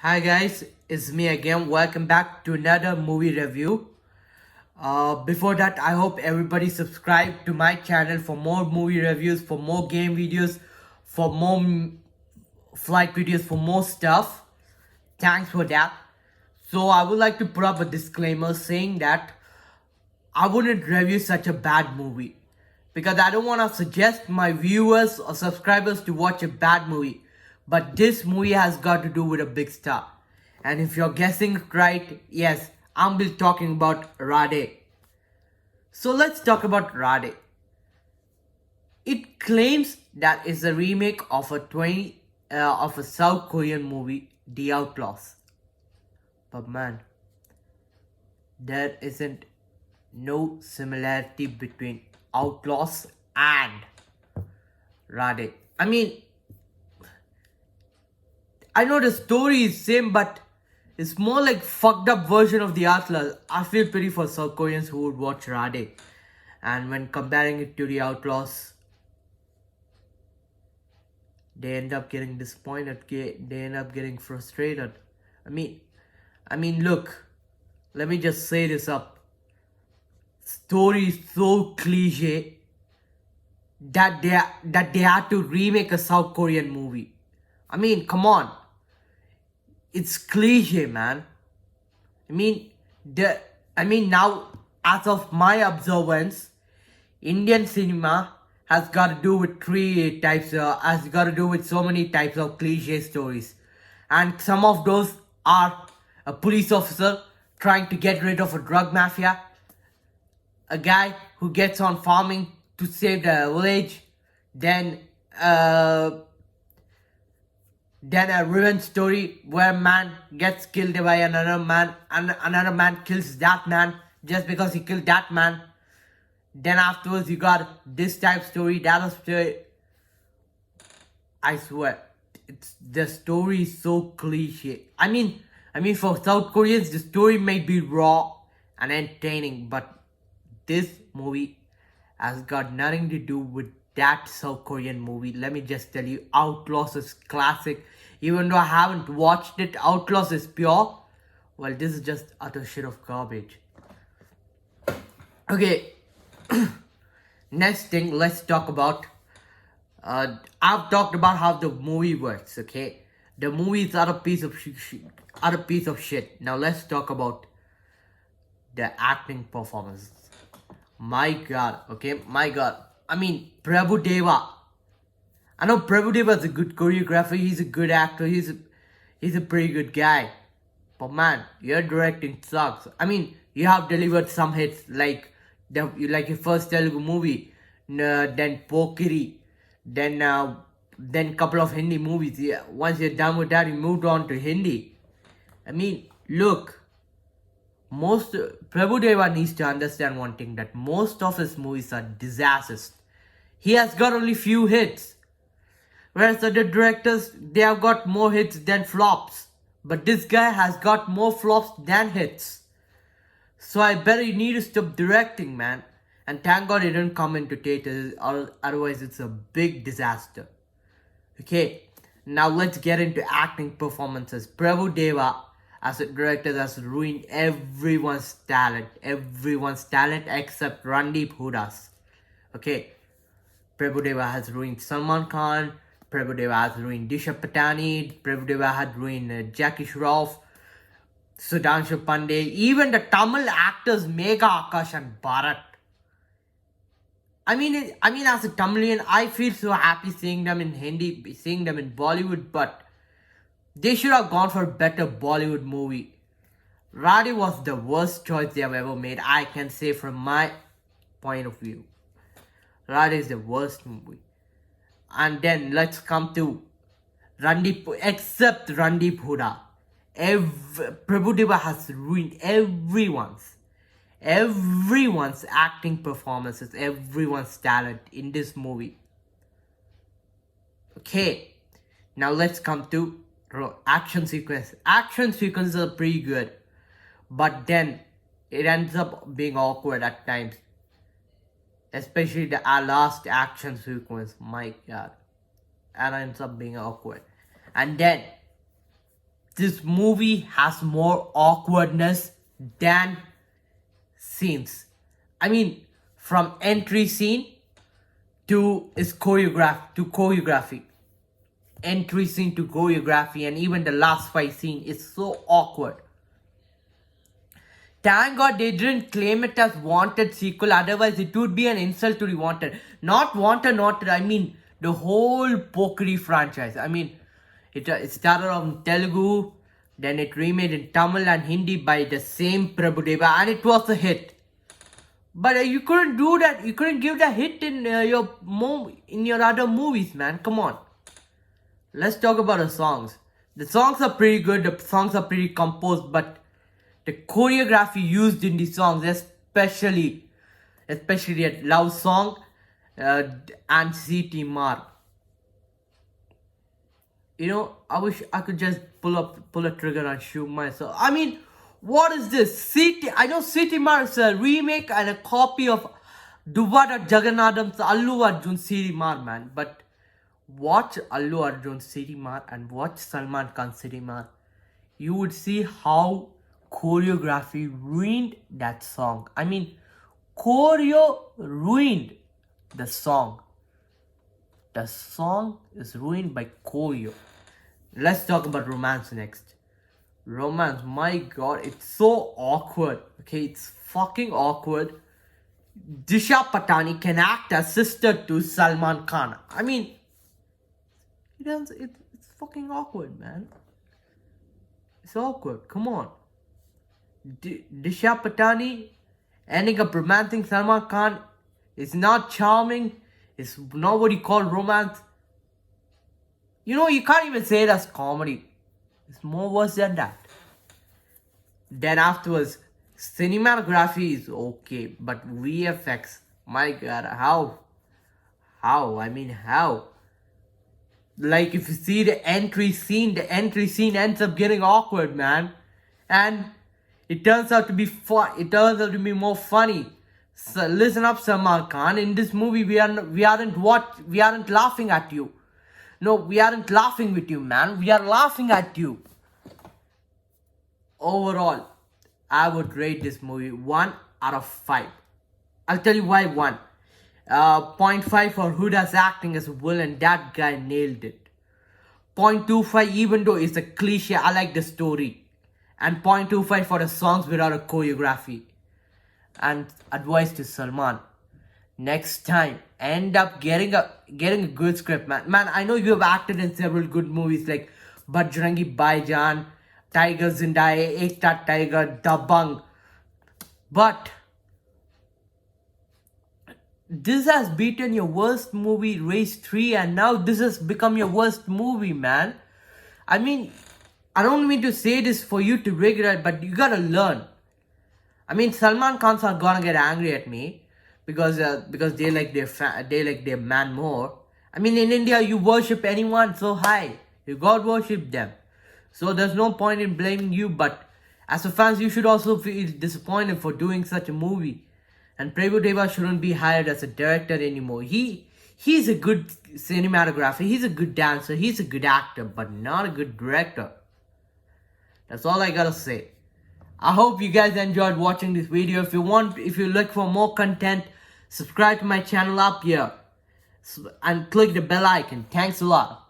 Hi guys, it's me again. Welcome back to another movie review. Before that, I hope everybody subscribe to my channel for more movie reviews, for more game videos, for more flight videos, for more stuff. Thanks for that. So I would like to put up a disclaimer saying that I wouldn't review such a bad movie because I don't want to suggest my viewers or subscribers to watch a bad movie. But this movie has got to do with a big star. And if you're guessing it right, yes, I'm be talking about RADHE. So let's talk about RADHE. It claims that it's a remake of a South Korean movie, The Outlaws. But man, there isn't no similarity between Outlaws and RADHE. I know the story is same, but it's more like fucked up version of the Outlaws. I feel pity for South Koreans who would watch RADHE. And when comparing it to the Outlaws, they end up getting disappointed. They end up getting frustrated. Look, let me just say this up. Story is so cliche that they had to remake a South Korean movie. Come on. It's cliche, man. Now, as of my observance, Indian cinema has got to do with has got to do with so many types of cliche stories. And some of those are a police officer trying to get rid of a drug mafia, a guy who gets on farming to save the village, then a revenge story where man gets killed by another man and another man kills that man just because he killed that man. Then afterwards you got this type story, that story. I swear, the story is so cliche. For South Koreans, the story may be raw and entertaining, but this movie has got nothing to do with that South Korean movie. Let me just tell you, Outlaws is classic. Even though I haven't watched it, Outlaws is pure. Well, this is just utter shit of garbage. Okay, next thing, let's talk about. I've talked about how the movie works. Okay, the movie is utter piece of shit. Now let's talk about the acting performances. My God, okay, my God. Prabhu Deva. I know Prabhu Deva is a good choreographer. He's a good actor. He's a pretty good guy. But man, your directing sucks. You have delivered some hits like your first Telugu movie, then Pokiri, then couple of Hindi movies. Yeah, once you're done with that, you moved on to Hindi. Look. Prabhu Deva needs to understand one thing, that most of his movies are disasters. He has got only few hits. Whereas other directors, they have got more hits than flops. But this guy has got more flops than hits. So I better you need to stop directing, man. And thank God he didn't come into theaters, otherwise it's a big disaster. Okay, now let's get into acting performances. Prabhu Deva as a director has ruined everyone's talent except Randeep Huda's. Okay, Prabhu Deva has ruined Salman Khan, Prabhu Deva has ruined Disha Patani, Prabhu Deva had ruined Jackie Shroff, Sudhanshu Pandey, even the Tamil actors Megha Akash and Bharat. As a Tamilian, I feel so happy seeing them in Hindi, seeing them in Bollywood, but they should have gone for a better Bollywood movie. RADHE was the worst choice they have ever made, I can say from my point of view. RADHE is the worst movie. And then let's come to except Randeep Huda. Prabhu Deva has ruined everyone's acting performances, everyone's talent in this movie. Okay, now let's come to action sequence. Action sequences are pretty good, but then it ends up being awkward at times, especially the last action sequence. My God, and ends up being awkward. And then this movie has more awkwardness than scenes. I mean, from entry scene to choreography. Entry scene to choreography, and even the last fight scene is so awkward. Thank God they didn't claim it as wanted sequel, otherwise it would be an insult to the wanted. Not wanted, I mean the whole Pokeri franchise. I mean, it started on Telugu, then it remade in Tamil and Hindi by the same Prabhudeva, and it was a hit. But you couldn't do that. You couldn't give that hit in your other movies, man. Come on. Let's talk about the songs. The songs are pretty good. The songs are pretty composed, but the choreography used in the songs, especially that love song and C.T. Mar. You know, I wish I could just pull a trigger and shoot myself. I mean, what is this? I know C.T. Mar is a remake and a copy of Duvada Jagannatham's Allu Arjun C.T. Mar, man. But watch Allu Arjun C.T. Mar and watch Salman Khan C.T. Mar. You would see how choreography ruined that song. I mean, choreo ruined the song. The song is ruined by choreo. Let's talk about romance next. Romance, my god, it's so awkward. Okay, it's fucking awkward. Disha Patani can act as sister to Salman Khan. I mean, it's fucking awkward, man. It's awkward. Come on. Disha Patani ending up romancing Salman Khan is not charming. It's not what you call romance. You know, you can't even say it as comedy. It's more worse than that. Then afterwards, cinematography is okay, but VFX, my god, how? I mean, how? Like, if you see the entry scene ends up getting awkward, man. And it turns out to be fun. It turns out to be more funny. So listen up, Salman Khan. In this movie, we aren't laughing at you. No, we aren't laughing with you, man. We are laughing at you. Overall, I would rate this movie 1 out of 5. I'll tell you why 1. 0.5 for Huda's acting as a villain. That guy nailed it. 0.25, even though it's a cliche, I like the story. And 0.25 for the songs without a choreography. And advice to Salman: next time, end up getting a good script, man. Man, I know you have acted in several good movies like Bajrangi Bhaijaan, Tiger Zindaye, Ek Tat Tiger, Dabang. But this has beaten your worst movie, Race 3, and now this has become your worst movie, man. I mean, I don't mean to say this for you to regret, but you gotta learn. I mean, Salman Khans are gonna get angry at me because they like their man more. I mean, in India, you worship anyone so high. You God worship them. So there's no point in blaming you, but as a fans, you should also feel disappointed for doing such a movie. And Prabhudeva shouldn't be hired as a director anymore. He's a good cinematographer, he's a good dancer, he's a good actor, but not a good director. That's all I gotta say. I hope you guys enjoyed watching this video. If you look for more content, subscribe to my channel up here and click the bell icon. Thanks a lot.